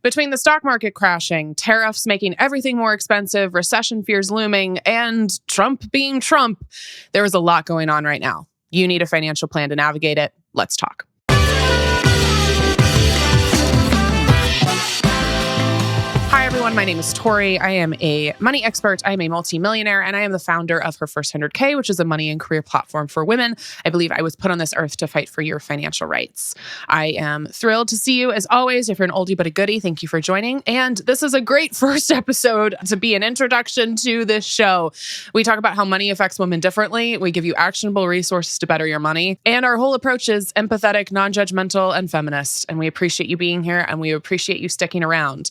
Between the stock market crashing, tariffs making everything more expensive, recession fears looming, and Trump being Trump, there is a lot going on right now. You need a financial plan to navigate it. Let's talk. Hi, everyone. My name is Tori. I am a money expert. I am a multimillionaire, and I am the founder of Her First 100K, which is a money and career platform for women. I believe I was put on this earth to fight for your financial rights. I am thrilled to see you, as always. If you're an oldie but a goodie, thank you for joining. And this is a great first episode to be an introduction to this show. We talk about how money affects women differently. We give you actionable resources to better your money. And our whole approach is empathetic, non-judgmental, and feminist. And we appreciate you being here, and we appreciate you sticking around.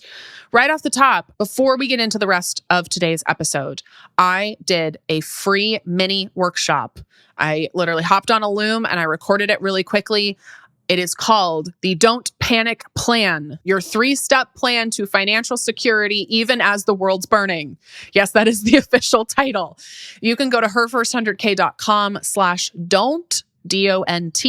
Right off the top, before we get into the rest of today's episode, I did a free mini workshop. I literally hopped on a Loom and I recorded it really quickly. It is called the Don't Panic Plan, your 3-step plan to financial security, even as the world's burning. Yes, that is the official title. You can go to herfirst100k.com/don't, DONT,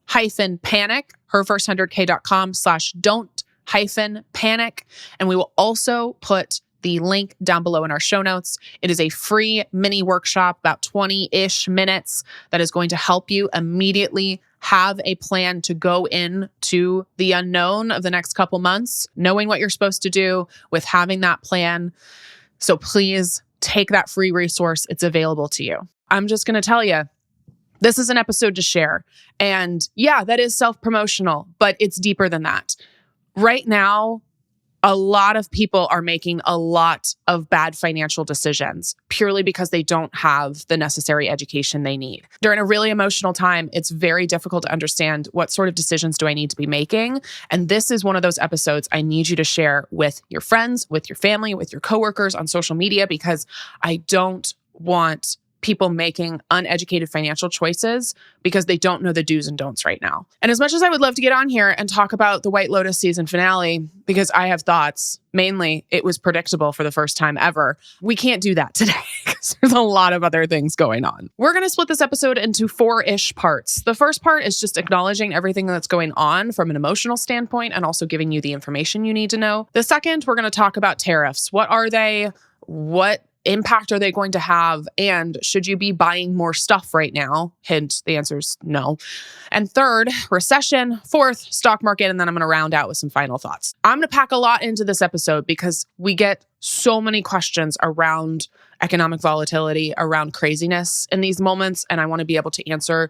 -panic, herfirst100k.com/don't -panic. And we will also put the link down below in our show notes. It is a free mini workshop, about 20-ish minutes, that is going to help you immediately have a plan to go into the unknown of the next couple months, knowing what you're supposed to do with having that plan. So please take that free resource. It's available to you. I'm just going to tell you, this is an episode to share. And yeah, that is self-promotional, but it's deeper than that. Right now, a lot of people are making a lot of bad financial decisions purely because they don't have the necessary education they need. During a really emotional time, it's very difficult to understand what sort of decisions do I need to be making. And this is one of those episodes I need you to share with your friends, with your family, with your coworkers on social media, because I don't want people making uneducated financial choices because they don't know the do's and don'ts right now. And as much as I would love to get on here and talk about the White Lotus season finale, because I have thoughts, mainly it was predictable for the first time ever, we can't do that today because there's a lot of other things going on. We're going to split this episode into 4-ish parts. The first part is just acknowledging everything that's going on from an emotional standpoint and also giving you the information you need to know. The second, we're going to talk about tariffs. What are they? What impact are they going to have? And should you be buying more stuff right now? Hint, the answer is no. And third, recession. Fourth, stock market. And then I'm going to round out with some final thoughts. I'm going to pack a lot into this episode because we get so many questions around economic volatility, around craziness in these moments. And I want to be able to answer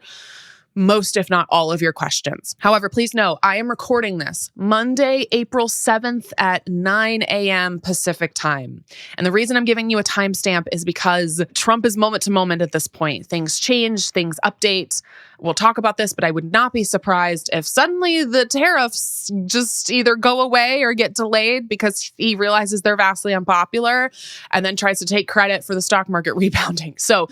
most, if not all, of your questions. However, please know, I am recording this Monday, April 7th at 9 a.m. Pacific time. And the reason I'm giving you a timestamp is because Trump is moment to moment at this point. Things change, things update. We'll talk about this, but I would not be surprised if suddenly the tariffs just either go away or get delayed because he realizes they're vastly unpopular and then tries to take credit for the stock market rebounding. So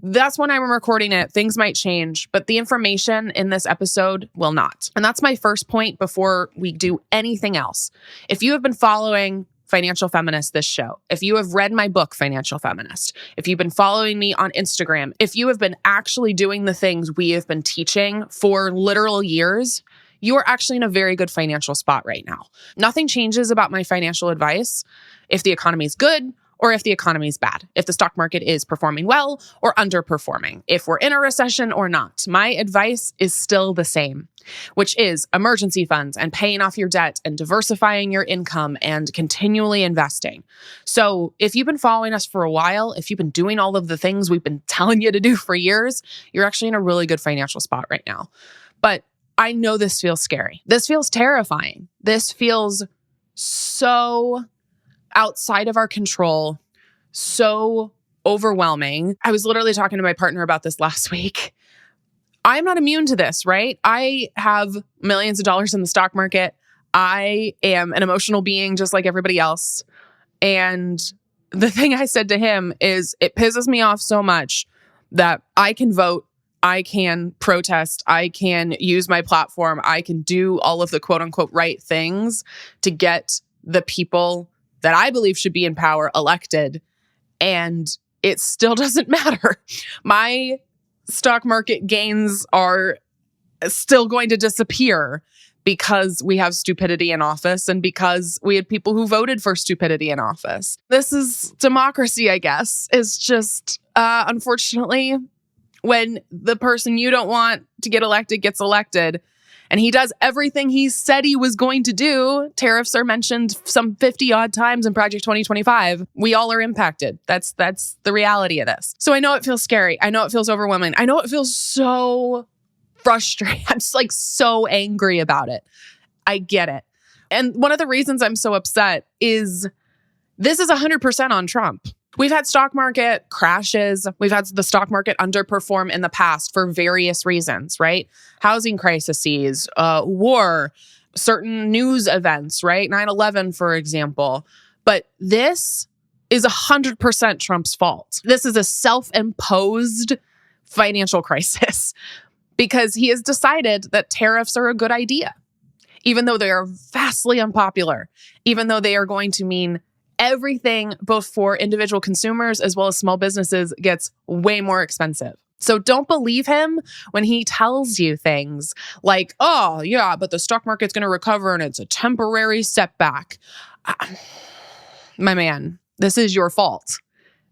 that's when I'm recording it. Things might change, but the information in this episode will not. And that's my first point before we do anything else. If you have been following Financial Feminist, this show, if you have read my book, Financial Feminist, if you've been following me on Instagram, if you have been actually doing the things we have been teaching for literal years, you are actually in a very good financial spot right now. Nothing changes about my financial advice if the economy is good or if the economy is bad, if the stock market is performing well or underperforming, if we're in a recession or not. My advice is still the same, which is emergency funds and paying off your debt and diversifying your income and continually investing. So if you've been following us for a while, if you've been doing all of the things we've been telling you to do for years, you're actually in a really good financial spot right now. But I know this feels scary. This feels terrifying. This feels so outside of our control, so overwhelming. I was literally talking to my partner about this last week. I'm not immune to this, right? I have millions of dollars in the stock market. I am an emotional being just like everybody else. And the thing I said to him is, it pisses me off so much that I can vote, I can protest, I can use my platform, I can do all of the quote unquote right things to get the people that I believe should be in power elected. And it still doesn't matter. My stock market gains are still going to disappear because we have stupidity in office and because we had people who voted for stupidity in office. This is democracy, I guess. It's just, unfortunately, when the person you don't want to get elected gets elected and he does everything he said he was going to do, tariffs are mentioned some 50 odd times in Project 2025. We all are impacted. That's the reality of this. So I know it feels scary. I know it feels overwhelming. I know it feels so frustrating. I'm just like so angry about it. I get it. And one of the reasons I'm so upset is this is 100% on Trump. We've had stock market crashes. We've had the stock market underperform in the past for various reasons, right? Housing crises, war, certain news events, right? 9/11, for example. But this is 100% Trump's fault. This is a self-imposed financial crisis because he has decided that tariffs are a good idea, even though they are vastly unpopular, even though they are going to mean everything, both for individual consumers as well as small businesses, gets way more expensive. So don't believe him when he tells you things like, oh, yeah, but the stock market's going to recover and it's a temporary setback. My man, this is your fault.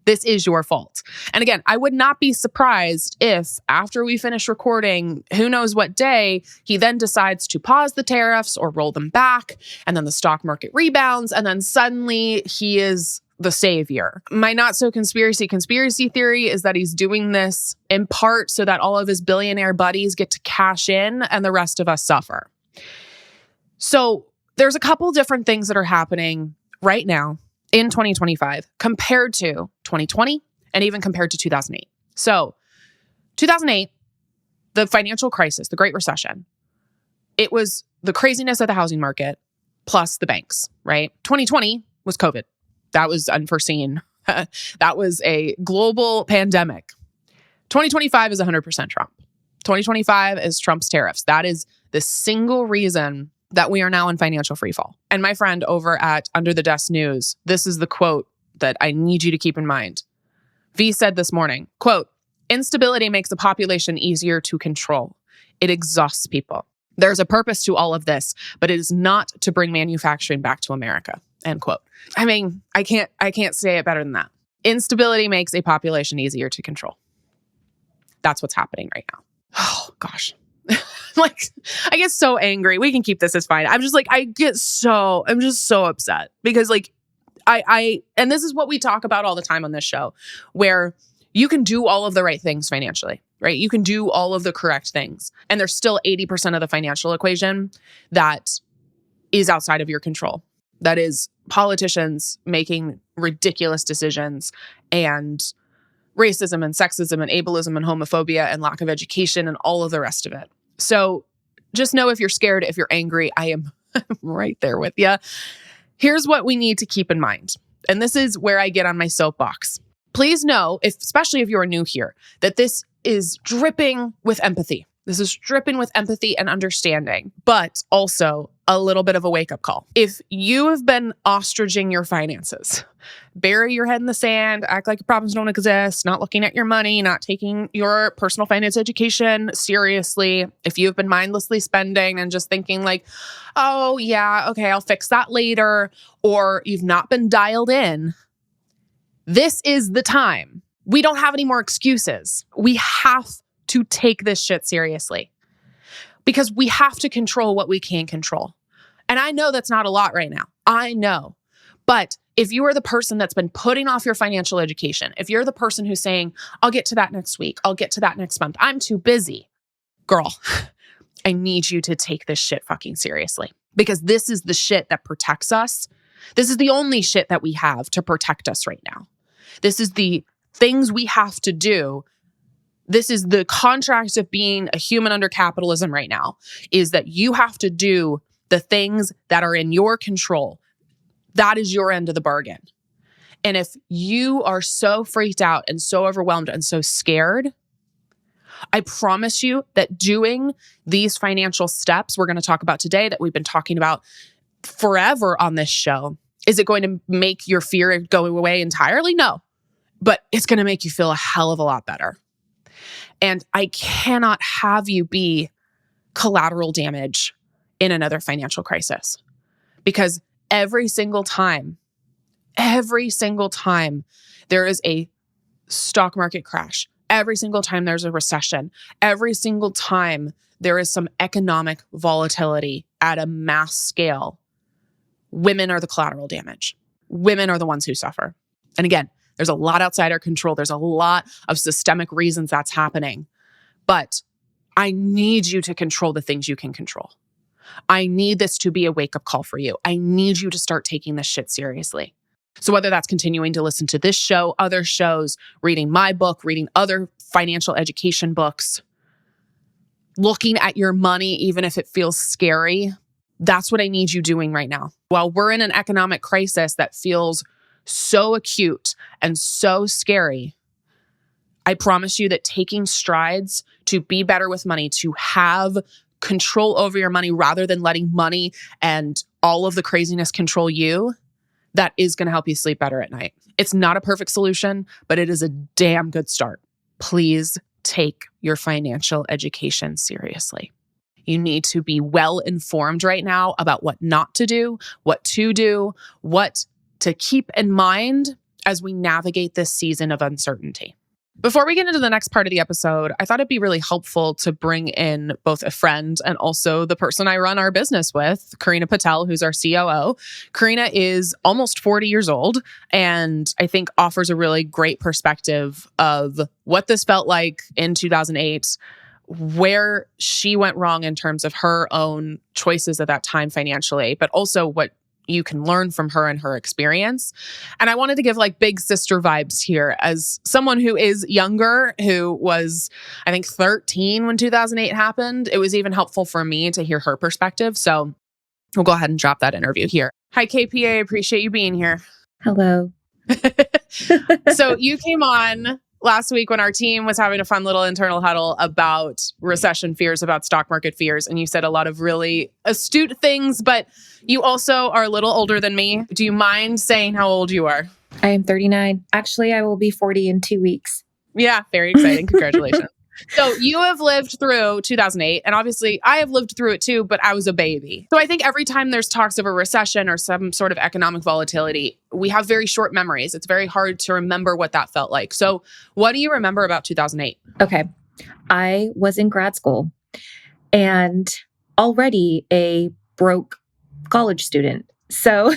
This is your fault. And again, I would not be surprised if after we finish recording, who knows what day, he then decides to pause the tariffs or roll them back, and then the stock market rebounds, and then suddenly he is the savior. My not so conspiracy theory is that he's doing this in part so that all of his billionaire buddies get to cash in and the rest of us suffer. So there's a couple different things that are happening right now in 2025 compared to 2020 and even compared to 2008. So 2008, the financial crisis, the Great Recession, it was the craziness of the housing market plus the banks, right? 2020 was COVID. That was unforeseen. That was a global pandemic. 2025 is 100% Trump. 2025 is Trump's tariffs. That is the single reason that we are now in financial freefall. And my friend over at Under the Desk News, this is the quote that I need you to keep in mind. V said this morning, quote, "Instability makes a population easier to control. It exhausts people. There's a purpose to all of this, but it is not to bring manufacturing back to America." End quote. I mean, I can't say it better than that. Instability makes a population easier to control. That's what's happening right now. Oh, gosh. Like, I get so angry. We can keep this, it's fine. I'm just like, I'm just so upset because like, and this is what we talk about all the time on this show, where you can do all of the right things financially, right? You can do all of the correct things. And there's still 80% of the financial equation that is outside of your control. That is politicians making ridiculous decisions and racism and sexism and ableism and homophobia and lack of education and all of the rest of it. So just know if you're scared, if you're angry, I am right there with you. Here's what we need to keep in mind. And this is where I get on my soapbox. Please know, especially if you're new here, that this is dripping with empathy. This is dripping with empathy and understanding, but also a little bit of a wake-up call. If you have been ostriching your finances, bury your head in the sand, act like your problems don't exist, not looking at your money, not taking your personal finance education seriously, if you've been mindlessly spending and just thinking like, oh yeah, okay, I'll fix that later, or you've not been dialed in, this is the time. We don't have any more excuses. We have to take this shit seriously because we have to control what we can control. And I know that's not a lot right now. I know. But if you are the person that's been putting off your financial education, if you're the person who's saying, I'll get to that next week, I'll get to that next month, I'm too busy, girl, I need you to take this shit fucking seriously because this is the shit that protects us. This is the only shit that we have to protect us right now. This is the things we have to do. This is the contract of being a human under capitalism right now, is that you have to do the things that are in your control. That is your end of the bargain. And if you are so freaked out and so overwhelmed and so scared, I promise you that doing these financial steps we're going to talk about today, that we've been talking about forever on this show, is it going to make your fear go away entirely? No. But it's going to make you feel a hell of a lot better. And I cannot have you be collateral damage in another financial crisis. Because every single time there is a stock market crash, every single time there's a recession, every single time there is some economic volatility at a mass scale, women are the collateral damage. Women are the ones who suffer. And again, there's a lot outside our control. There's a lot of systemic reasons that's happening. But I need you to control the things you can control. I need this to be a wake-up call for you. I need you to start taking this shit seriously. So whether that's continuing to listen to this show, other shows, reading my book, reading other financial education books, looking at your money, even if it feels scary, that's what I need you doing right now. While we're in an economic crisis that feels so acute and so scary, I promise you that taking strides to be better with money, to have control over your money rather than letting money and all of the craziness control you, that is going to help you sleep better at night. It's not a perfect solution, but it is a damn good start. Please take your financial education seriously. You need to be well informed right now about what not to do, what to keep in mind as we navigate this season of uncertainty. Before we get into the next part of the episode, I thought it'd be really helpful to bring in both a friend and also the person I run our business with, Karina Patel, who's our COO. Karina is almost 40 years old and I think offers a really great perspective of what this felt like in 2008, where she went wrong in terms of her own choices at that time financially, but also what you can learn from her and her experience. And I wanted to give like big sister vibes here as someone who is younger, who was, I think, 13 when 2008 happened. It was even helpful for me to hear her perspective. So we'll go ahead and drop that interview here. Hi, KPA. Appreciate you being here. Hello. So you came on last week when our team was having a fun little internal huddle about recession fears, about stock market fears. And you said a lot of really astute things, but you also are a little older than me. Do you mind saying how old you are? I am 39. Actually, I will be 40 in 2 weeks. Yeah, very exciting. Congratulations. So you have lived through 2008, and obviously I have lived through it too, but I was a baby. So I think every time there's talks of a recession or some sort of economic volatility, we have very short memories. It's very hard to remember what that felt like. So what do you remember about 2008? Okay. I was in grad school and already a broke college student. So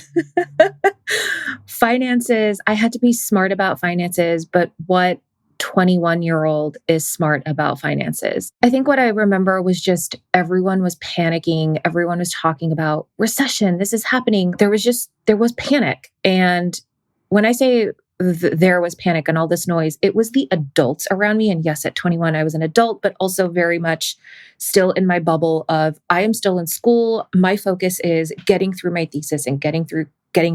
finances, I had to be smart about finances, but what 21-year-old is smart about finances? I think what I remember was just everyone was panicking. Everyone was talking about recession. This is happening. There was panic. And when I say there was panic and all this noise, it was the adults around me. And yes, at 21, I was an adult, but also very much still in my bubble of I am still in school. My focus is getting through my thesis and getting to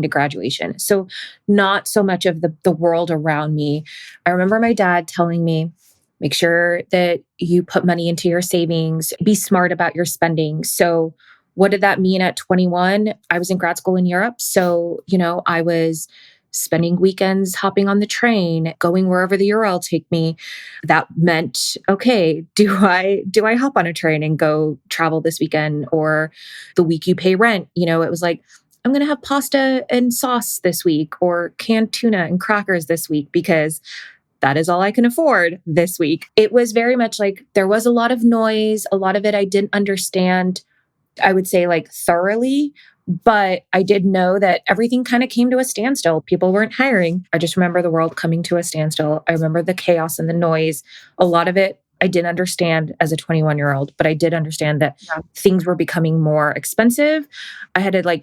graduation. So not so much of the world around me. I remember my dad telling me, make sure that you put money into your savings, be smart about your spending. So what did that mean at 21? I was in grad school in Europe. So, I was spending weekends hopping on the train, going wherever the URL take me. That meant, okay, do I hop on a train and go travel this weekend? Or the week you pay rent, it was like, I'm going to have pasta and sauce this week or canned tuna and crackers this week because that is all I can afford this week. It was very much like there was a lot of noise. A lot of it I didn't understand, I would say like thoroughly, but I did know that everything kind of came to a standstill. People weren't hiring. I just remember the world coming to a standstill. I remember the chaos and the noise. A lot of it I didn't understand as a 21-year-old, but I did understand that things were becoming more expensive. I had to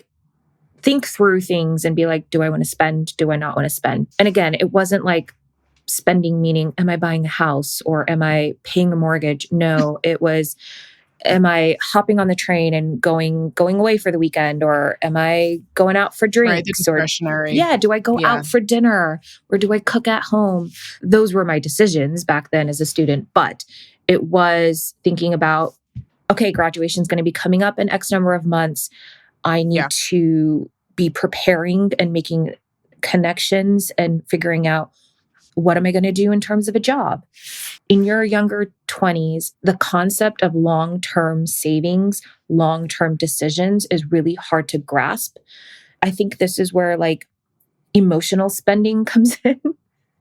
think through things and be like, do I want to spend? Do I not want to spend? And again, it wasn't like spending meaning, am I buying a house or am I paying a mortgage? No, it was, am I hopping on the train and going away for the weekend, or am I going out for drinks? Right, or do I go out for dinner, or do I cook at home? Those were my decisions back then as a student. But it was thinking about, okay, graduation is going to be coming up in X number of months. I need to be preparing and making connections and figuring out what am I going to do in terms of a job? In your younger 20s, the concept of long-term savings, long-term decisions is really hard to grasp. I think this is where like emotional spending comes in.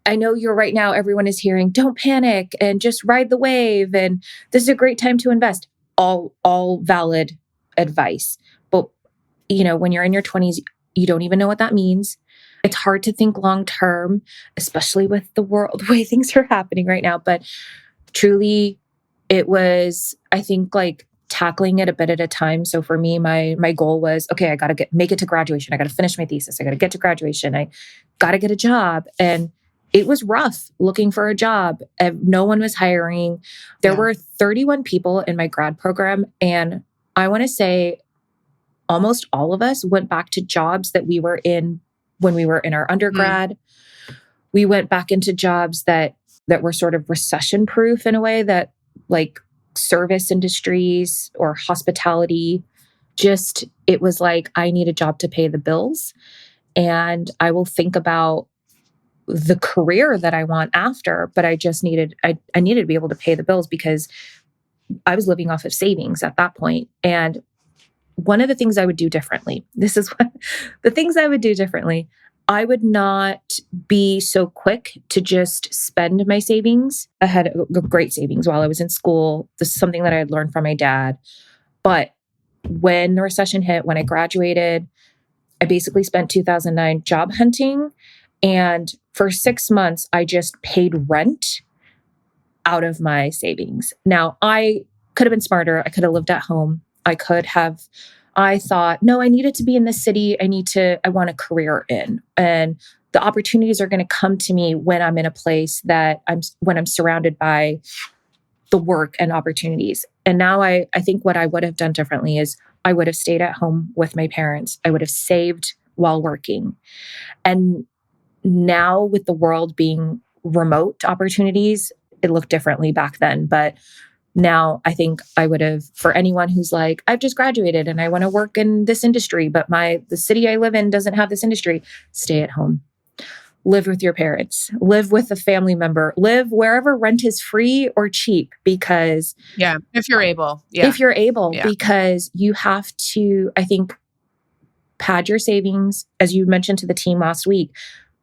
I know you're right now, everyone is hearing, don't panic and just ride the wave. And this is a great time to invest. All valid advice. But, when you're in your 20s, you don't even know what that means. It's hard to think long term, especially with the world, the way things are happening right now. But truly, it was, I think, like tackling it a bit at a time. So for me, my goal was, okay, I got to make it to graduation. I got to finish my thesis. I got to get to graduation. I got to get a job. And it was rough looking for a job. No one was hiring. There were 31 people in my grad program. And I want to say almost all of us went back to jobs that we were in when we were in our undergrad. We went back into jobs that were sort of recession proof in a way, that like service industries or hospitality. Just, it was like, I need a job to pay the bills. And I will think about the career that I want after, but I just needed, I needed to be able to pay the bills because I was living off of savings at that point. And one of the things I would do differently, this is what the things I would do differently. I would not be so quick to just spend my savings. I had a great savings while I was in school. This is something that I had learned from my dad. But when the recession hit, when I graduated, I basically spent 2009 job hunting. And for 6 months, I just paid rent out of my savings. Now, I could have been smarter. I could have lived at home. I thought, no, I needed to be in the city. I want a career in. And the opportunities are going to come to me when I'm in a place when I'm surrounded by the work and opportunities. And now I think what I would have done differently is I would have stayed at home with my parents. I would have saved while working. And now with the world being remote opportunities, it looked differently back then. But now I think I would have, for anyone who's like, I've just graduated and I want to work in this industry, but the city I live in doesn't have this industry, stay at home. Live with your parents, live with a family member, live wherever rent is free or cheap, because if you're able, because you have to, I think, pad your savings, as you mentioned to the team last week.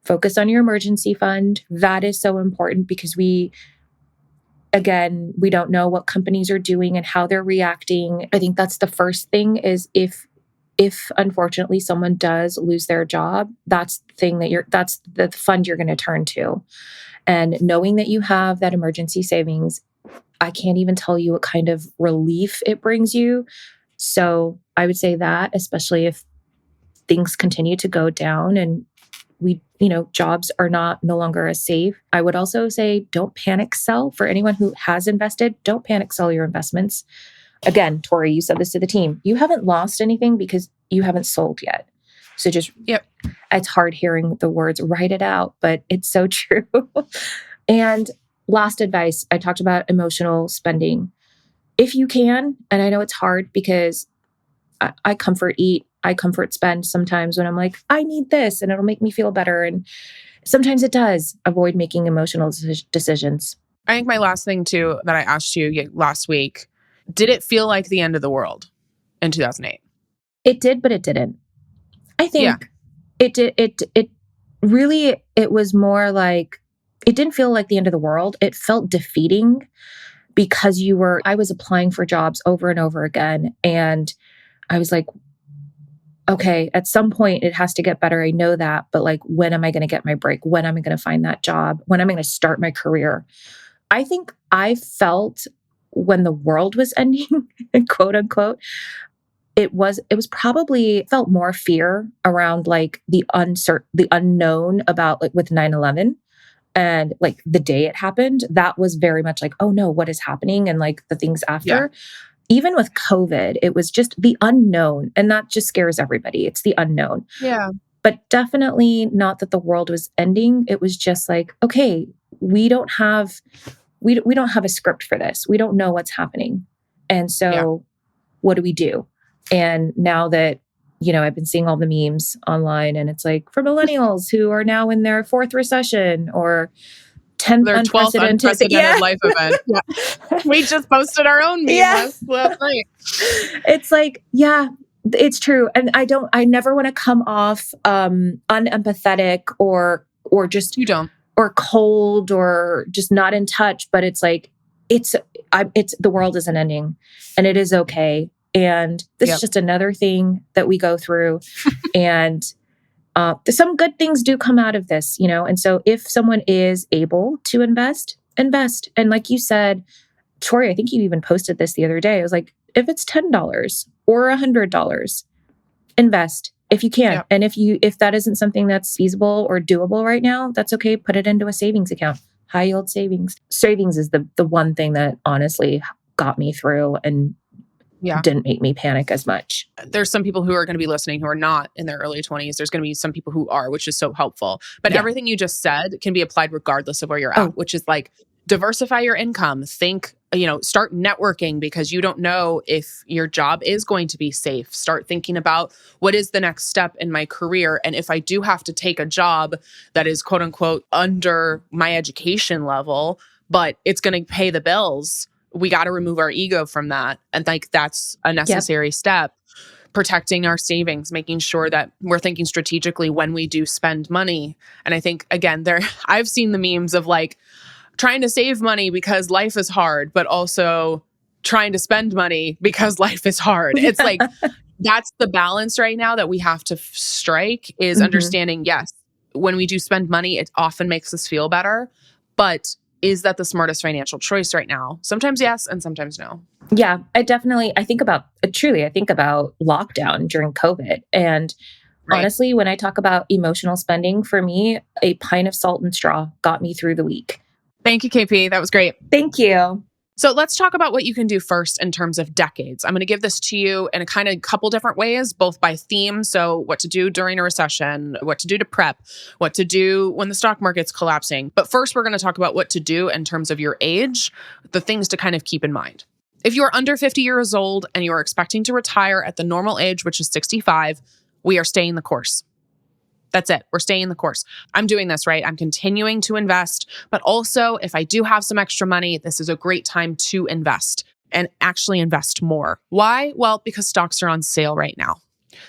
Focus on your emergency fund. That is so important because we don't know what companies are doing and how they're reacting. I think that's the first thing is if unfortunately someone does lose their job, that's the fund you're going to turn to. And knowing that you have that emergency savings, I can't even tell you what kind of relief it brings you. So I would say that, especially if things continue to go down and jobs are no longer as safe. I would also say don't panic sell. For anyone who has invested, don't panic sell your investments. Again, Tori, you said this to the team. You haven't lost anything because you haven't sold yet. So just, it's hard hearing the words, write it out, but it's so true. And last advice, I talked about emotional spending. If you can, and I know it's hard because I comfort eat, I comfort spend sometimes when I'm like, I need this and it'll make me feel better. And sometimes it does. Avoid making emotional decisions. I think my last thing too that I asked you last week, did it feel like the end of the world in 2008? It did, but it didn't. I think it did. It really, it was more like, it didn't feel like the end of the world. It felt defeating because I was applying for jobs over and over again. And I was like, okay, at some point it has to get better. I know that, but like, when am I going to get my break? When am I going to find that job? When am I going to start my career? I think I felt when the world was ending, quote unquote, it probably felt more fear around like the unknown about like with 9/11 and like the day it happened. That was very much like, oh no, what is happening? And like the things after. Yeah. Even with COVID, it was just the unknown. And that just scares everybody. It's the unknown. Yeah. But definitely not that the world was ending. It was just like, okay, we don't have a script for this. We don't know what's happening. And so what do we do? And now that, I've been seeing all the memes online and it's like for millennials who are now in their fourth recession, or 10th Their 12th unprecedented. unprecedented life event. Yeah. We just posted our own meme list last night. It's like, yeah, it's true. And I never want to come off unempathetic or just You don't. or cold or just not in touch, but it's like it's the world isn't ending and it is okay. And this is just another thing that we go through. And some good things do come out of this, And so if someone is able to invest. And like you said, Tori, I think you even posted this the other day. I was like, if it's $10 or $100, invest if you can. And if that isn't something that's feasible or doable right now, that's okay. Put it into a savings account, high yield savings. Savings is the one thing that honestly got me through and didn't make me panic as much. There's some people who are going to be listening who are not in their early 20s. There's going to be some people who are, which is so helpful. But everything you just said can be applied regardless of where you're at, which is like diversify your income. Think, start networking because you don't know if your job is going to be safe. Start thinking about what is the next step in my career. And if I do have to take a job that is quote unquote under my education level, but it's going to pay the bills, we got to remove our ego from that. And like, that's a necessary step. Protecting our savings, making sure that we're thinking strategically when we do spend money. And I think, again, I've seen the memes of like trying to save money because life is hard, but also trying to spend money because life is hard. It's like, that's the balance right now that we have to strike is understanding, yes, when we do spend money, it often makes us feel better, but is that the smartest financial choice right now? Sometimes yes, and sometimes no. Yeah, I think about lockdown during COVID. And honestly, when I talk about emotional spending, for me, a pint of salt and straw got me through the week. Thank you, KP. That was great. Thank you. So let's talk about what you can do first in terms of decades. I'm going to give this to you in a kind of couple different ways, both by theme. So what to do during a recession, what to do to prep, what to do when the stock market's collapsing. But first, we're going to talk about what to do in terms of your age, the things to kind of keep in mind. If you are under 50 years old and you are expecting to retire at the normal age, which is 65, we are staying the course. That's it. We're staying the course. I'm doing this, right? I'm continuing to invest, but also if I do have some extra money, this is a great time to invest and actually invest more. Why? Well, because stocks are on sale right now.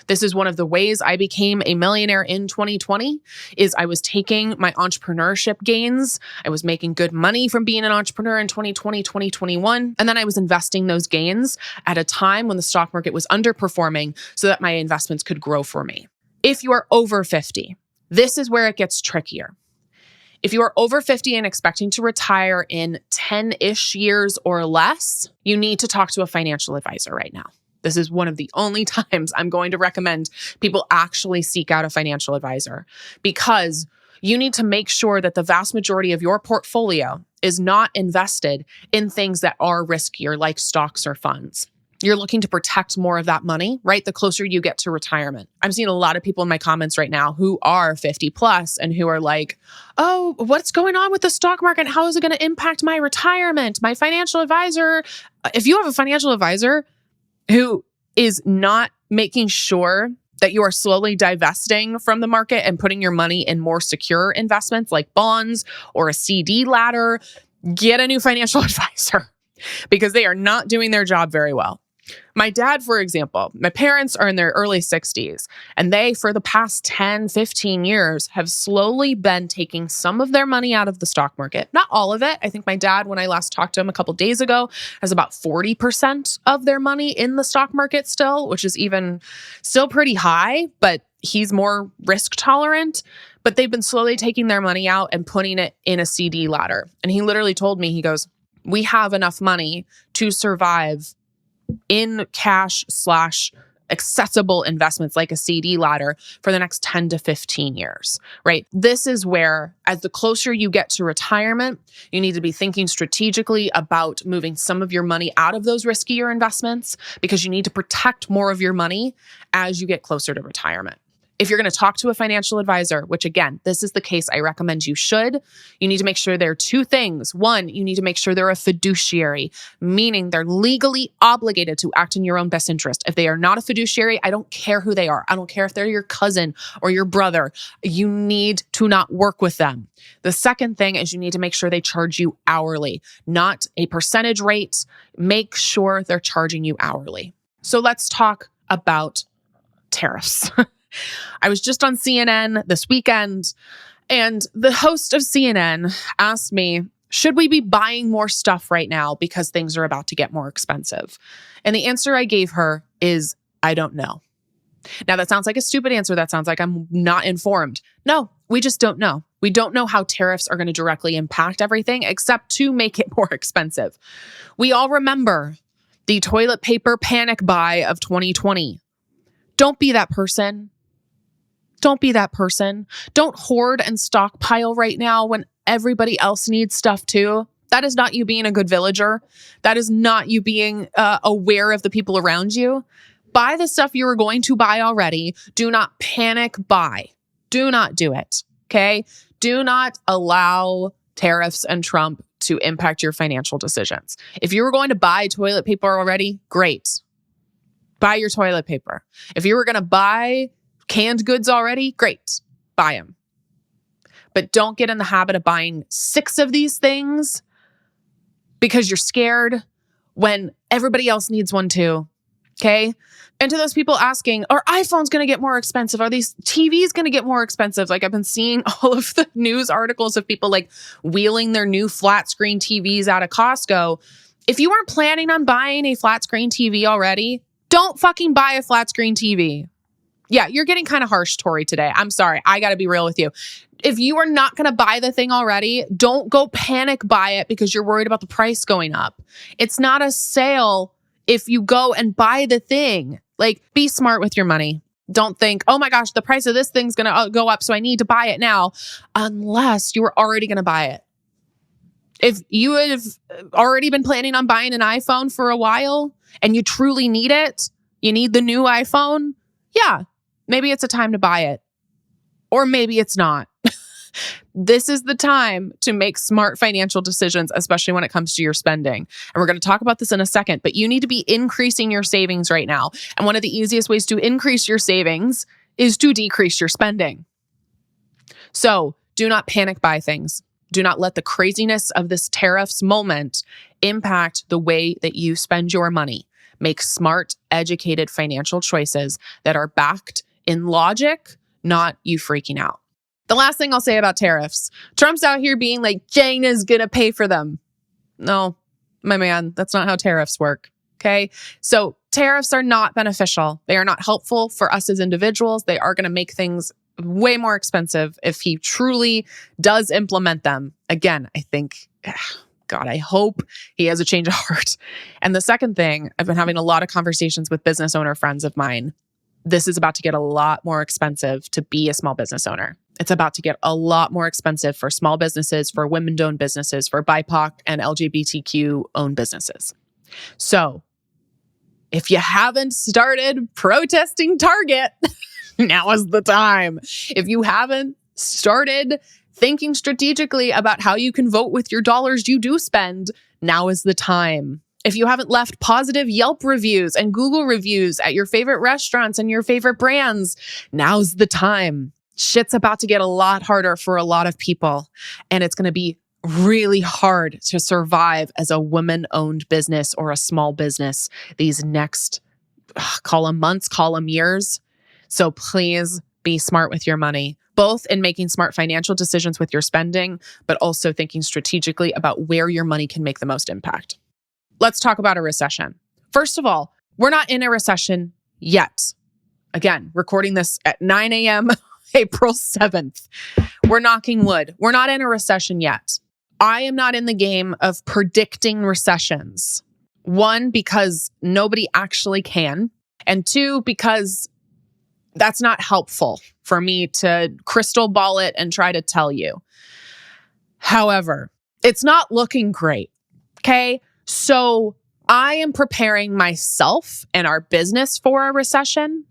This is one of the ways I became a millionaire in 2020 is I was taking my entrepreneurship gains. I was making good money from being an entrepreneur in 2020, 2021. And then I was investing those gains at a time when the stock market was underperforming so that my investments could grow for me. If you are over 50, this is where it gets trickier. If you are over 50 and expecting to retire in 10-ish years or less, you need to talk to a financial advisor right now. This is one of the only times I'm going to recommend people actually seek out a financial advisor because you need to make sure that the vast majority of your portfolio is not invested in things that are riskier, like stocks or funds. You're looking to protect more of that money, right? The closer you get to retirement. I'm seeing a lot of people in my comments right now who are 50 plus and who are like, oh, what's going on with the stock market? How is it going to impact my retirement? My financial advisor. If you have a financial advisor who is not making sure that you are slowly divesting from the market and putting your money in more secure investments like bonds or a CD ladder, get a new financial advisor because they are not doing their job very well. My dad, for example, my parents are in their early 60s, and they, for the past 10, 15 years, have slowly been taking some of their money out of the stock market. Not all of it. I think my dad, when I last talked to him a couple days ago, has about 40% of their money in the stock market still, which is even still pretty high, but he's more risk tolerant. But they've been slowly taking their money out and putting it in a CD ladder. And he literally told me, he goes, we have enough money to survive in cash / accessible investments like a CD ladder for the next 10 to 15 years, right? This is where, as the closer you get to retirement, you need to be thinking strategically about moving some of your money out of those riskier investments because you need to protect more of your money as you get closer to retirement. If you're going to talk to a financial advisor, which again, this is the case I recommend you should, you need to make sure there are two things. One, you need to make sure they're a fiduciary, meaning they're legally obligated to act in your own best interest. If they are not a fiduciary, I don't care who they are. I don't care if they're your cousin or your brother. You need to not work with them. The second thing is you need to make sure they charge you hourly, not a percentage rate. Make sure they're charging you hourly. So let's talk about tariffs. I was just on CNN this weekend, and the host of CNN asked me, should we be buying more stuff right now because things are about to get more expensive? And the answer I gave her is, I don't know. Now, that sounds like a stupid answer. That sounds like I'm not informed. No, we just don't know. We don't know how tariffs are going to directly impact everything except to make it more expensive. We all remember the toilet paper panic buy of 2020. Don't be that person. Don't be that person. Don't hoard and stockpile right now when everybody else needs stuff too. That is not you being a good villager. That is not you being aware of the people around you. Buy the stuff you were going to buy already. Do not panic buy. Do not do it. Okay? Do not allow tariffs and Trump to impact your financial decisions. If you were going to buy toilet paper already, great. Buy your toilet paper. If you were going to buy canned goods already, great. Buy them. But don't get in the habit of buying 6 of these things because you're scared when everybody else needs one too. Okay? And to those people asking, are iPhones going to get more expensive? Are these TVs going to get more expensive? Like, I've been seeing all of the news articles of people like wheeling their new flat screen TVs out of Costco. If you weren't planning on buying a flat screen TV already, don't fucking buy a flat screen TV. Yeah, you're getting kind of harsh, Tori, today. I'm sorry. I got to be real with you. If you are not going to buy the thing already, don't go panic buy it because you're worried about the price going up. It's not a sale if you go and buy the thing. Like, be smart with your money. Don't think, oh my gosh, the price of this thing's going to go up, so I need to buy it now, unless you were already going to buy it. If you have already been planning on buying an iPhone for a while and you truly need it, you need the new iPhone, yeah, maybe it's a time to buy it. Or maybe it's not. This is the time to make smart financial decisions, especially when it comes to your spending. And we're going to talk about this in a second, but you need to be increasing your savings right now. And one of the easiest ways to increase your savings is to decrease your spending. So do not panic buy things. Do not let the craziness of this tariffs moment impact the way that you spend your money. Make smart, educated financial choices that are backed in logic, not you freaking out. The last thing I'll say about tariffs, Trump's out here being like, China's going to pay for them. No, my man, that's not how tariffs work. Okay. So tariffs are not beneficial. They are not helpful for us as individuals. They are going to make things way more expensive if he truly does implement them. Again, I think, God, I hope he has a change of heart. And the second thing, I've been having a lot of conversations with business owner friends of mine. This is about to get a lot more expensive to be a small business owner. It's about to get a lot more expensive for small businesses, for women-owned businesses, for BIPOC and LGBTQ-owned businesses. So if you haven't started protesting Target, now is the time. If you haven't started thinking strategically about how you can vote with your dollars you do spend, now is the time. If you haven't left positive Yelp reviews and Google reviews at your favorite restaurants and your favorite brands, now's the time. Shit's about to get a lot harder for a lot of people, and it's going to be really hard to survive as a woman-owned business or a small business these next, call them months, call them years. So please be smart with your money, both in making smart financial decisions with your spending, but also thinking strategically about where your money can make the most impact. Let's talk about a recession. First of all, we're not in a recession yet. Again, recording this at 9 a.m. April 7th. We're knocking wood. We're not in a recession yet. I am not in the game of predicting recessions. 1, because nobody actually can. And 2, because that's not helpful for me to crystal ball it and try to tell you. However, it's not looking great. Okay. So I am preparing myself and our business for a recession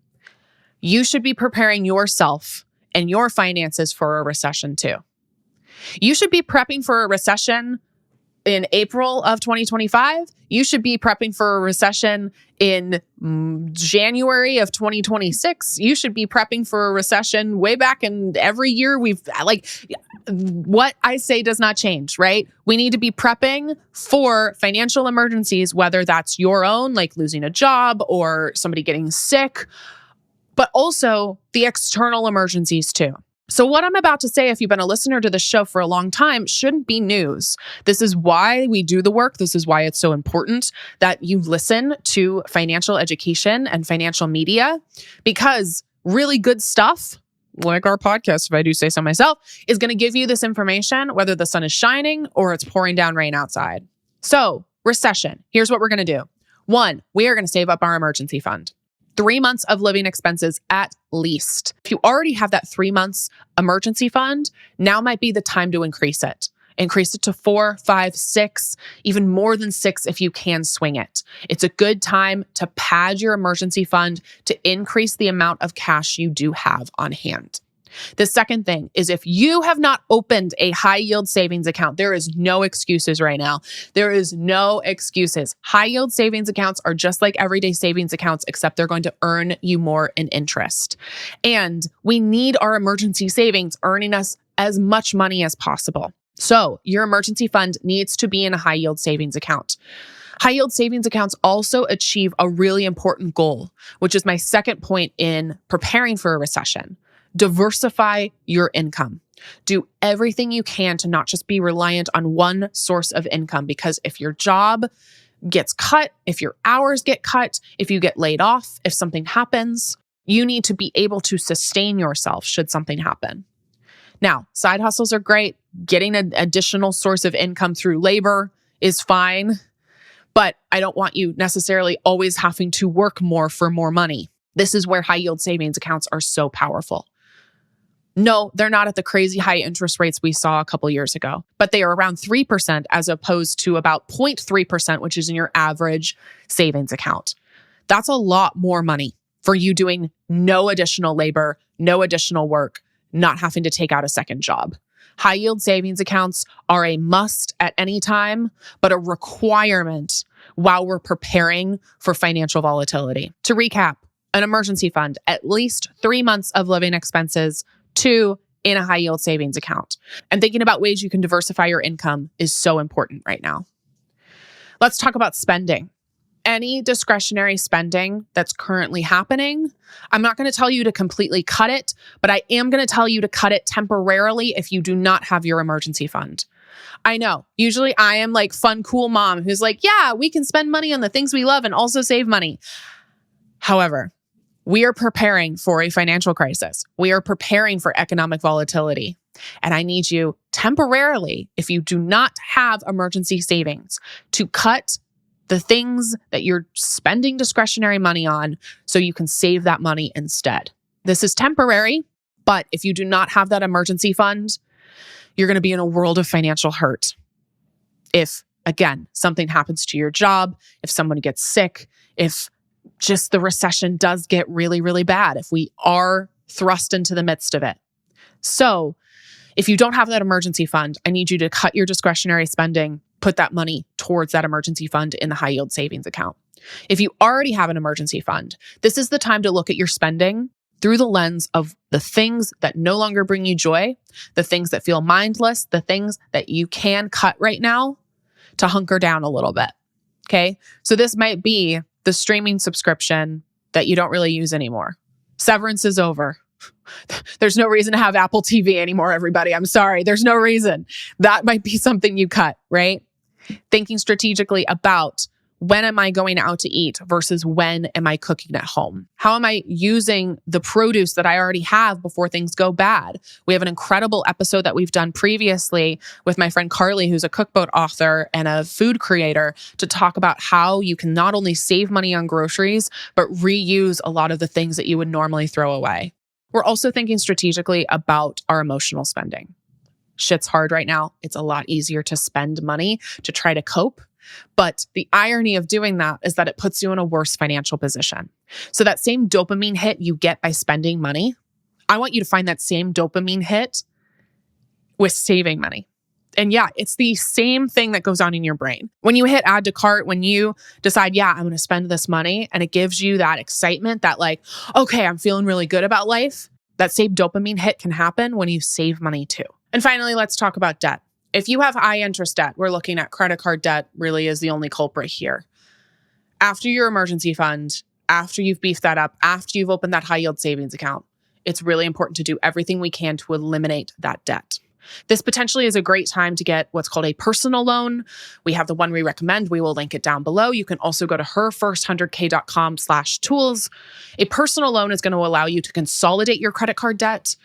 you should be preparing yourself and your finances for a recession too. You should be prepping for a recession in April of 2025. You should be prepping for a recession in January of 2026. You should be prepping for a recession way back in every year. What I say does not change, right? We need to be prepping for financial emergencies, whether that's your own, like losing a job or somebody getting sick, but also the external emergencies too. So what I'm about to say, if you've been a listener to the show for a long time, shouldn't be news. This is why we do the work. This is why it's so important that you listen to financial education and financial media, because really good stuff, like our podcast, if I do say so myself, is going to give you this information, whether the sun is shining or it's pouring down rain outside. So, recession, here's what we're going to do. 1, we are going to save up our emergency fund. 3 months of living expenses at least. If you already have that 3 months emergency fund, now might be the time to increase it. Increase it to 4, 5, 6, even more than 6 if you can swing it. It's a good time to pad your emergency fund to increase the amount of cash you do have on hand. The second thing is, if you have not opened a high yield savings account, there is no excuses right now. There is no excuses. High yield savings accounts are just like everyday savings accounts, except they're going to earn you more in interest. And we need our emergency savings earning us as much money as possible. So your emergency fund needs to be in a high yield savings account. High yield savings accounts also achieve a really important goal, which is my second point in preparing for a recession. Diversify your income. Do everything you can to not just be reliant on one source of income, because if your job gets cut, if your hours get cut, if you get laid off, if something happens, you need to be able to sustain yourself should something happen. Now, side hustles are great. Getting an additional source of income through labor is fine, but I don't want you necessarily always having to work more for more money. This is where high yield savings accounts are so powerful. No, they're not at the crazy high interest rates we saw a couple years ago, but they are around 3% as opposed to about 0.3%, which is in your average savings account. That's a lot more money for you doing no additional labor, no additional work, not having to take out a second job. High yield savings accounts are a must at any time, but a requirement while we're preparing for financial volatility. To recap, an emergency fund, at least 3 months of living expenses, 2 in a high yield savings account. And thinking about ways you can diversify your income is so important right now. Let's talk about spending. Any discretionary spending that's currently happening, I'm not going to tell you to completely cut it, but I am going to tell you to cut it temporarily if you do not have your emergency fund. I know, usually I am like fun, cool mom who's like, yeah, we can spend money on the things we love and also save money. However, we are preparing for a financial crisis. We are preparing for economic volatility. And I need you temporarily, if you do not have emergency savings, to cut the things that you're spending discretionary money on so you can save that money instead. This is temporary, but if you do not have that emergency fund, you're going to be in a world of financial hurt. If, again, something happens to your job, if someone gets sick, if just the recession does get really, really bad, if we are thrust into the midst of it. So if you don't have that emergency fund, I need you to cut your discretionary spending, put that money towards that emergency fund in the high yield savings account. If you already have an emergency fund, this is the time to look at your spending through the lens of the things that no longer bring you joy, the things that feel mindless, the things that you can cut right now to hunker down a little bit. Okay. So this might be the streaming subscription that you don't really use anymore. Severance is over. There's no reason to have Apple TV anymore, everybody. I'm sorry. There's no reason. That might be something you cut, right? Thinking strategically about, when am I going out to eat versus when am I cooking at home? How am I using the produce that I already have before things go bad? We have an incredible episode that we've done previously with my friend Carly, who's a cookbook author and a food creator, to talk about how you can not only save money on groceries, but reuse a lot of the things that you would normally throw away. We're also thinking strategically about our emotional spending. Shit's hard right now. It's a lot easier to spend money to try to cope But the irony of doing that is that it puts you in a worse financial position. So that same dopamine hit you get by spending money, I want you to find that same dopamine hit with saving money. And yeah, it's the same thing that goes on in your brain. When you hit add to cart, when you decide, yeah, I'm going to spend this money, and it gives you that excitement that like, okay, I'm feeling really good about life. That same dopamine hit can happen when you save money too. And finally, let's talk about debt. If you have high interest debt, we're looking at credit card debt really is the only culprit here. After your emergency fund, after you've beefed that up, after you've opened that high yield savings account, it's really important to do everything we can to eliminate that debt. This potentially is a great time to get what's called a personal loan. We have the one we recommend. We will link it down below. You can also go to herfirst100k.com/tools. A personal loan is going to allow you to consolidate your credit card debt,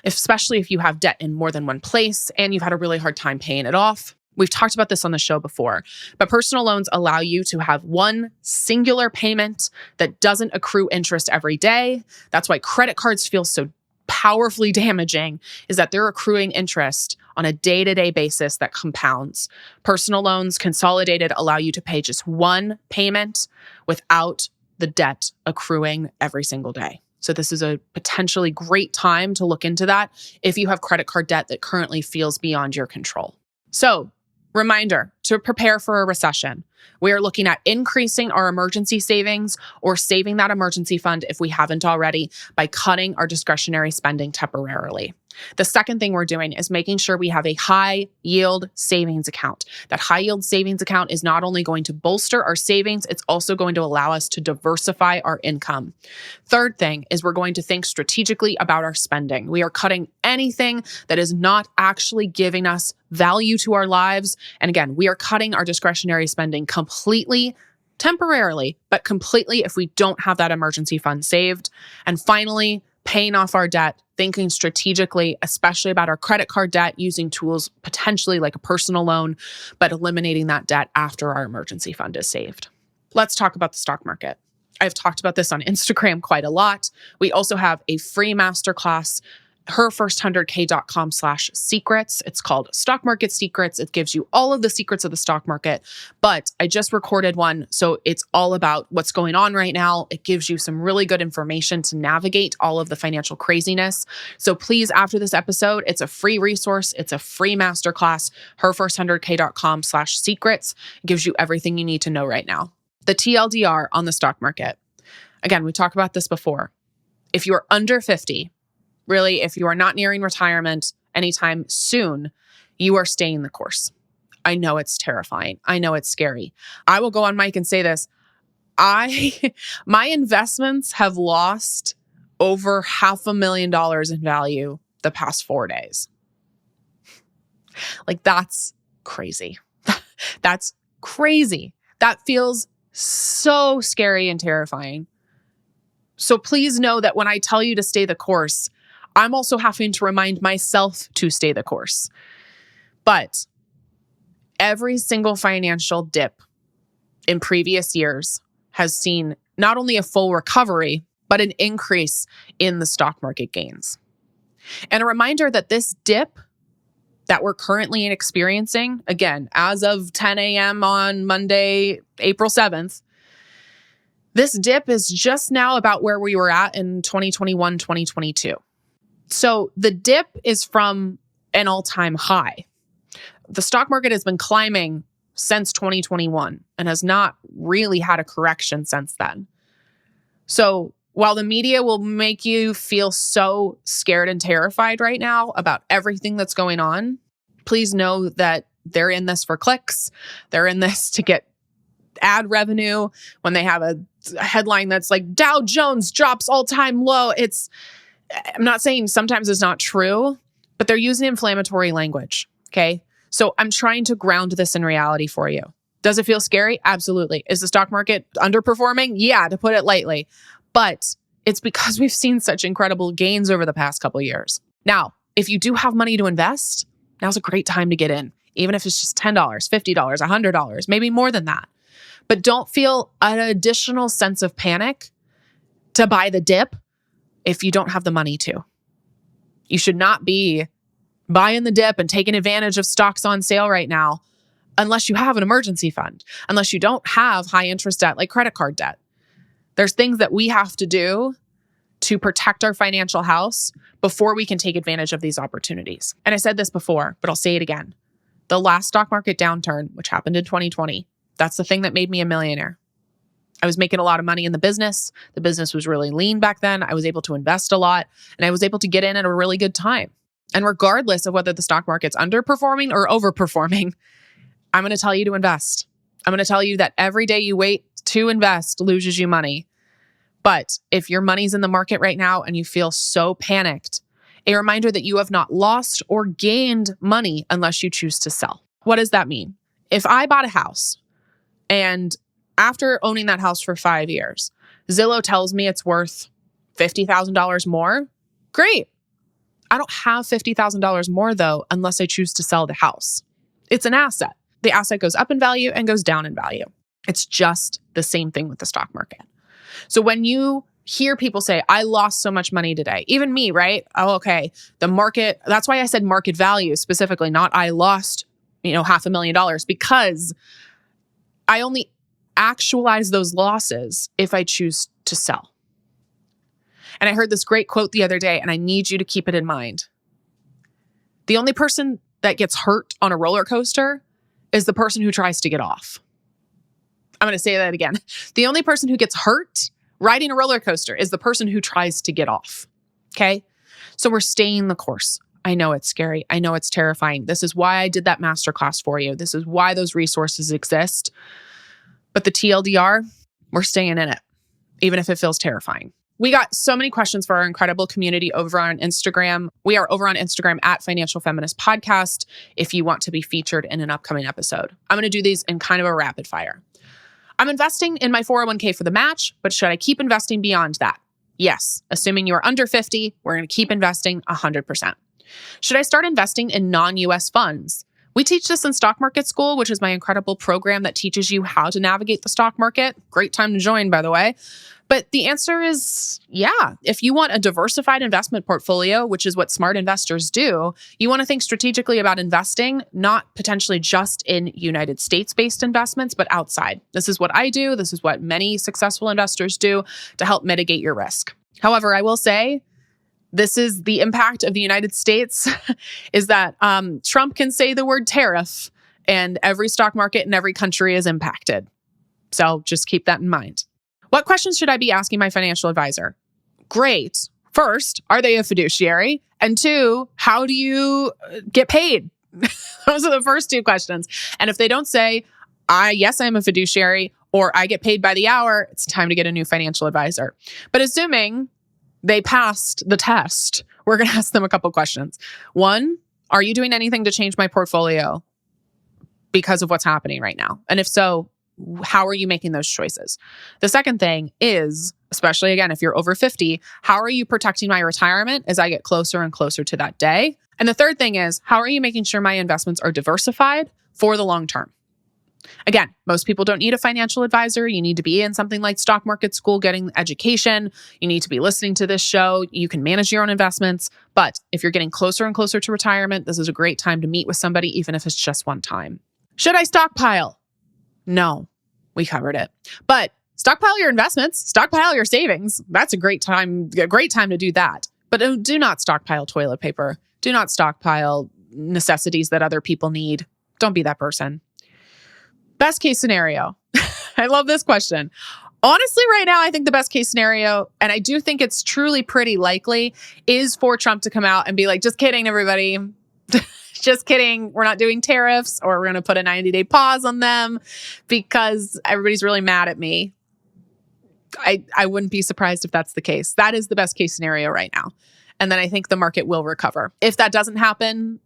especially if you have debt in more than one place and you've had a really hard time paying it off. We've talked about this on the show before, but personal loans allow you to have one singular payment that doesn't accrue interest every day. That's why credit cards feel so powerfully damaging, is that they're accruing interest on a day-to-day basis that compounds. Personal loans consolidated allow you to pay just one payment without the debt accruing every single day. So this is a potentially great time to look into that if you have credit card debt that currently feels beyond your control. So, reminder to prepare for a recession. We are looking at increasing our emergency savings or saving that emergency fund if we haven't already by cutting our discretionary spending temporarily. The second thing we're doing is making sure we have a high yield savings account. That high yield savings account is not only going to bolster our savings, it's also going to allow us to diversify our income. Third thing is we're going to think strategically about our spending. We are cutting anything that is not actually giving us value to our lives. And again, we are cutting our discretionary spending completely, temporarily, but completely if we don't have that emergency fund saved. And finally, paying off our debt, thinking strategically, especially about our credit card debt, using tools potentially like a personal loan, but eliminating that debt after our emergency fund is saved. Let's talk about the stock market. I've talked about this on Instagram quite a lot. We also have a free masterclass, herfirst100k.com/secrets. It's called Stock Market Secrets. It gives you all of the secrets of the stock market, but I just recorded one. So it's all about what's going on right now. It gives you some really good information to navigate all of the financial craziness. So please, after this episode, it's a free resource. It's a free masterclass, herfirst100k.com/secrets. It gives you everything you need to know right now. The TLDR on the stock market. Again, we talked about this before. If you're under 50, really, if you are not nearing retirement anytime soon, you are staying the course. I know it's terrifying. I know it's scary. I will go on mic and say this. My investments have lost over $500,000 in value the past 4 days. Like, that's crazy. That's crazy. That feels so scary and terrifying. So please know that when I tell you to stay the course, I'm also having to remind myself to stay the course. But every single financial dip in previous years has seen not only a full recovery, but an increase in the stock market gains. And a reminder that this dip that we're currently experiencing, again, as of 10 a.m. on Monday, April 7th, this dip is just now about where we were at in 2021, 2022. So the dip is from an all-time high. The stock market has been climbing since 2021 and has not really had a correction since then. So while the media will make you feel so scared and terrified right now about everything that's going on, please know that they're in this for clicks. They're in this to get ad revenue. When they have a headline that's like Dow Jones drops all-time low, I'm not saying sometimes it's not true, but they're using inflammatory language, okay? So I'm trying to ground this in reality for you. Does it feel scary? Absolutely. Is the stock market underperforming? Yeah, to put it lightly. But it's because we've seen such incredible gains over the past couple of years. Now, if you do have money to invest, now's a great time to get in, even if it's just $10, $50, $100, maybe more than that. But don't feel an additional sense of panic to buy the dip if you don't have the money to. You should not be buying the dip and taking advantage of stocks on sale right now unless you have an emergency fund, unless you don't have high interest debt like credit card debt. There's things that we have to do to protect our financial house before we can take advantage of these opportunities. And I said this before, but I'll say it again. The last stock market downturn, which happened in 2020, that's the thing that made me a millionaire. I was making a lot of money in the business. The business was really lean back then. I was able to invest a lot, and I was able to get in at a really good time. And regardless of whether the stock market's underperforming or overperforming, I'm going to tell you to invest. I'm going to tell you that every day you wait to invest loses you money. But if your money's in the market right now and you feel so panicked, a reminder that you have not lost or gained money unless you choose to sell. What does that mean? If I bought a house and after owning that house for 5 years, Zillow tells me it's worth $50,000 more, great. I don't have $50,000 more though, unless I choose to sell the house. It's an asset. The asset goes up in value and goes down in value. It's just the same thing with the stock market. So when you hear people say, I lost so much money today, even me, right? Oh, okay. The market, that's why I said market value specifically, not I lost, $500,000, because I only actualize those losses if I choose to sell. And I heard this great quote the other day, and I need you to keep it in mind. The only person that gets hurt on a roller coaster is the person who tries to get off. I'm going to say that again. The only person who gets hurt riding a roller coaster is the person who tries to get off. Okay? So we're staying the course. I know it's scary. I know it's terrifying. This is why I did that masterclass for you. This is why those resources exist. But the TLDR, we're staying in it, even if it feels terrifying. We got so many questions for our incredible community over on Instagram. We are over on Instagram at Financial Feminist Podcast if you want to be featured in an upcoming episode. I'm going to do these in kind of a rapid fire. I'm investing in my 401k for the match, but should I keep investing beyond that? Yes. Assuming you are under 50, we're going to keep investing 100%. Should I start investing in non-US funds? We teach this in Stock Market School, which is my incredible program that teaches you how to navigate the stock market. Great time to join, by the way. But the answer is, yeah. If you want a diversified investment portfolio, which is what smart investors do, you want to think strategically about investing, not potentially just in United States-based investments, but outside. This is what I do. This is what many successful investors do to help mitigate your risk. However, I will say, this is the impact of the United States is that Trump can say the word tariff and every stock market in every country is impacted. So just keep that in mind. What questions should I be asking my financial advisor? Great. First, are they a fiduciary? And two, how do you get paid? Those are the first two questions. And if they don't say, yes, I'm a fiduciary, or I get paid by the hour, it's time to get a new financial advisor. But assuming they passed the test, we're going to ask them a couple questions. One, are you doing anything to change my portfolio because of what's happening right now? And if so, how are you making those choices? The second thing is, especially again, if you're over 50, how are you protecting my retirement as I get closer and closer to that day? And the third thing is, how are you making sure my investments are diversified for the long term? Again, most people don't need a financial advisor. You need to be in something like Stock Market School, getting education. You need to be listening to this show. You can manage your own investments. But if you're getting closer and closer to retirement, this is a great time to meet with somebody, even if it's just one time. Should I stockpile? No, we covered it. But stockpile your investments, stockpile your savings. That's a great time to do that. But do not stockpile toilet paper. Do not stockpile necessities that other people need. Don't be that person. Best case scenario. I love this question. Honestly, right now, I think the best case scenario, and I do think it's truly pretty likely, is for Trump to come out and be like, just kidding, everybody. Just kidding. We're not doing tariffs, or we're going to put a 90-day pause on them because everybody's really mad at me. I wouldn't be surprised if that's the case. That is the best case scenario right now. And then I think the market will recover. If that doesn't happen,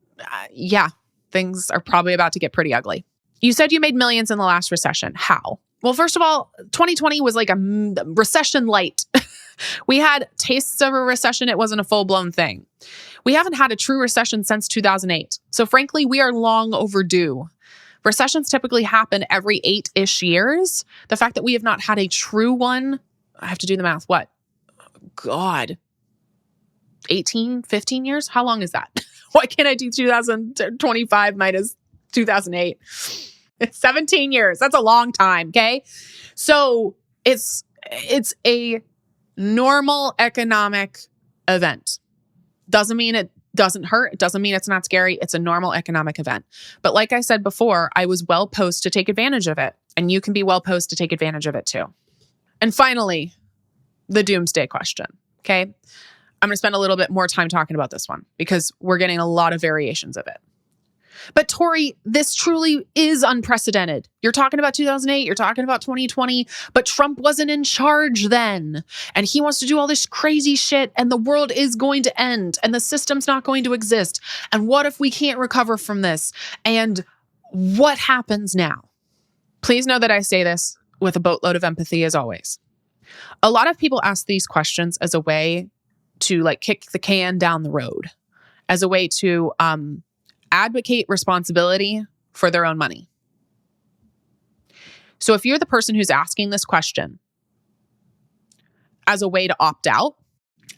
things are probably about to get pretty ugly. You said you made millions in the last recession. How? Well, first of all, 2020 was like a recession light. We had tastes of a recession. It wasn't a full-blown thing. We haven't had a true recession since 2008. So frankly, we are long overdue. Recessions typically happen every 8-ish years. The fact that we have not had a true one, I have to do the math. What? God. 18, 15 years? How long is that? Why can't I do 2025 minus 2008? It's 17 years. That's a long time. Okay. So it's a normal economic event. Doesn't mean it doesn't hurt. It doesn't mean it's not scary. It's a normal economic event. But like I said before, I was well posed to take advantage of it. And you can be well posed to take advantage of it too. And finally, the doomsday question. Okay. I'm going to spend a little bit more time talking about this one because we're getting a lot of variations of it. But Tori, this truly is unprecedented. You're talking about 2008, you're talking about 2020, but Trump wasn't in charge then. And he wants to do all this crazy shit and the world is going to end and the system's not going to exist. And what if we can't recover from this? And what happens now? Please know that I say this with a boatload of empathy as always. A lot of people ask these questions as a way to like kick the can down the road, as a way to advocate responsibility for their own money. So if you're the person who's asking this question as a way to opt out,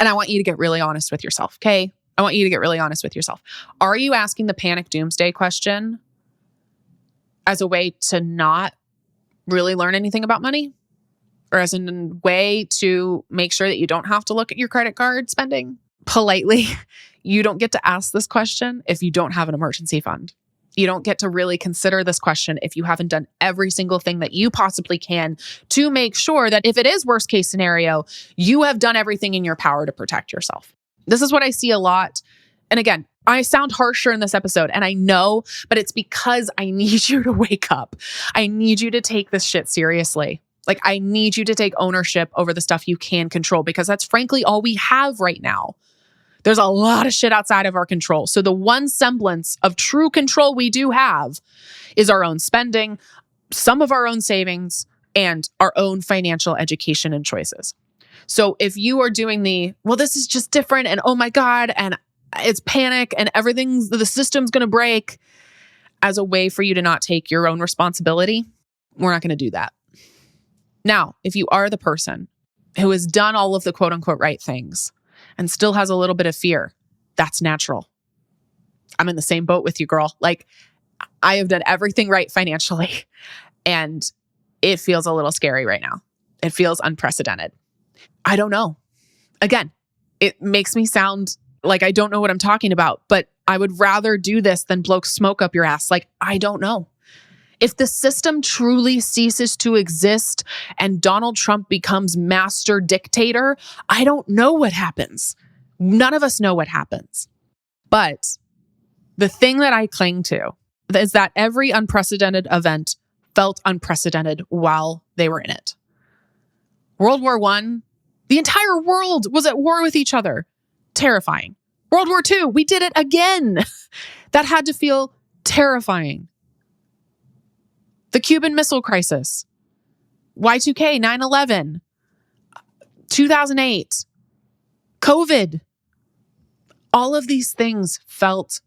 and I want you to get really honest with yourself, okay? I want you to get really honest with yourself. Are you asking the panic doomsday question as a way to not really learn anything about money? Or as a way to make sure that you don't have to look at your credit card spending? Politely, you don't get to ask this question if you don't have an emergency fund. You don't get to really consider this question if you haven't done every single thing that you possibly can to make sure that if it is worst case scenario, you have done everything in your power to protect yourself. This is what I see a lot. And again, I sound harsher in this episode, and I know, but it's because I need you to wake up. I need you to take this shit seriously. Like, I need you to take ownership over the stuff you can control because that's frankly all we have right now. There's a lot of shit outside of our control. So the one semblance of true control we do have is our own spending, some of our own savings, and our own financial education and choices. So if you are doing well, this is just different and oh my God, and it's panic and the system's going to break as a way for you to not take your own responsibility, we're not going to do that. Now, if you are the person who has done all of the quote unquote right things and still has a little bit of fear, that's natural. I'm in the same boat with you, girl. Like, I have done everything right financially and it feels a little scary right now. It feels unprecedented. I don't know. Again, it makes me sound like I don't know what I'm talking about, but I would rather do this than blow smoke up your ass. Like, I don't know. If the system truly ceases to exist and Donald Trump becomes master dictator, I don't know what happens. None of us know what happens. But the thing that I cling to is that every unprecedented event felt unprecedented while they were in it. World War I, the entire world was at war with each other. Terrifying. World War II, we did it again. That had to feel terrifying. The Cuban Missile Crisis, Y2K, 9/11, 2008, COVID. All of these things felt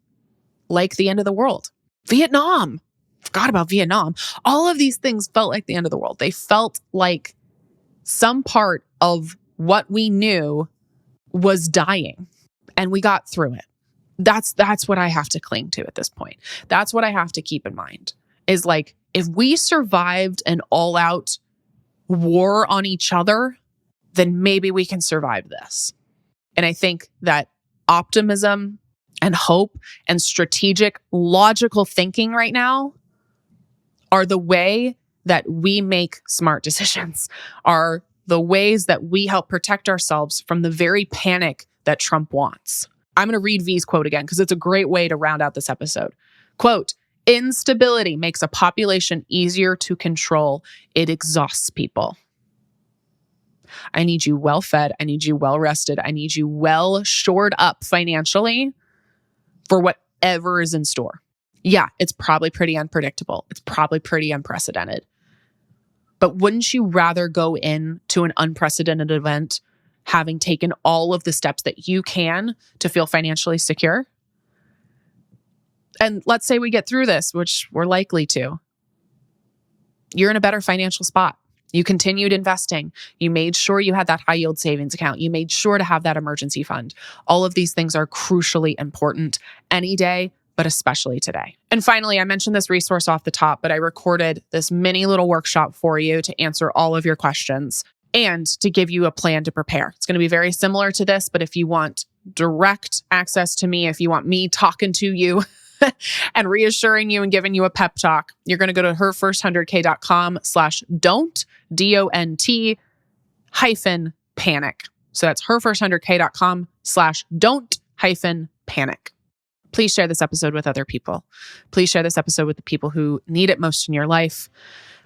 like the end of the world. Vietnam, forgot about Vietnam. All of these things felt like the end of the world. They felt like some part of what we knew was dying, and we got through it. That's what I have to cling to at this point. That's what I have to keep in mind is like, if we survived an all-out war on each other, then maybe we can survive this. And I think that optimism and hope and strategic, logical thinking right now are the way that we make smart decisions, are the ways that we help protect ourselves from the very panic that Trump wants. I'm going to read V's quote again because it's a great way to round out this episode. Quote, "Instability makes a population easier to control. It exhausts people." I need you well fed. I need you well rested. I need you well shored up financially for whatever is in store. Yeah, it's probably pretty unpredictable. It's probably pretty unprecedented. But wouldn't you rather go into an unprecedented event having taken all of the steps that you can to feel financially secure? And let's say we get through this, which we're likely to. You're in a better financial spot. You continued investing. You made sure you had that high yield savings account. You made sure to have that emergency fund. All of these things are crucially important any day but especially today. And finally, I mentioned this resource off the top, but I recorded this mini little workshop for you to answer all of your questions and to give you a plan to prepare. It's going to be very similar to this, but if you want direct access to me, if you want me talking to you and reassuring you and giving you a pep talk, you're going to go to herfirst100k.com/don't, DONT -panic. So that's herfirst100k.com/don't-panic. Please share this episode with other people. Please share this episode with the people who need it most in your life.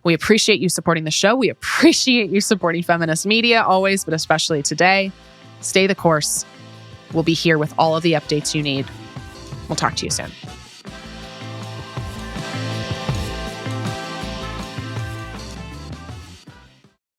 We appreciate you supporting the show. We appreciate you supporting feminist media always, but especially today. Stay the course. We'll be here with all of the updates you need. We'll talk to you soon.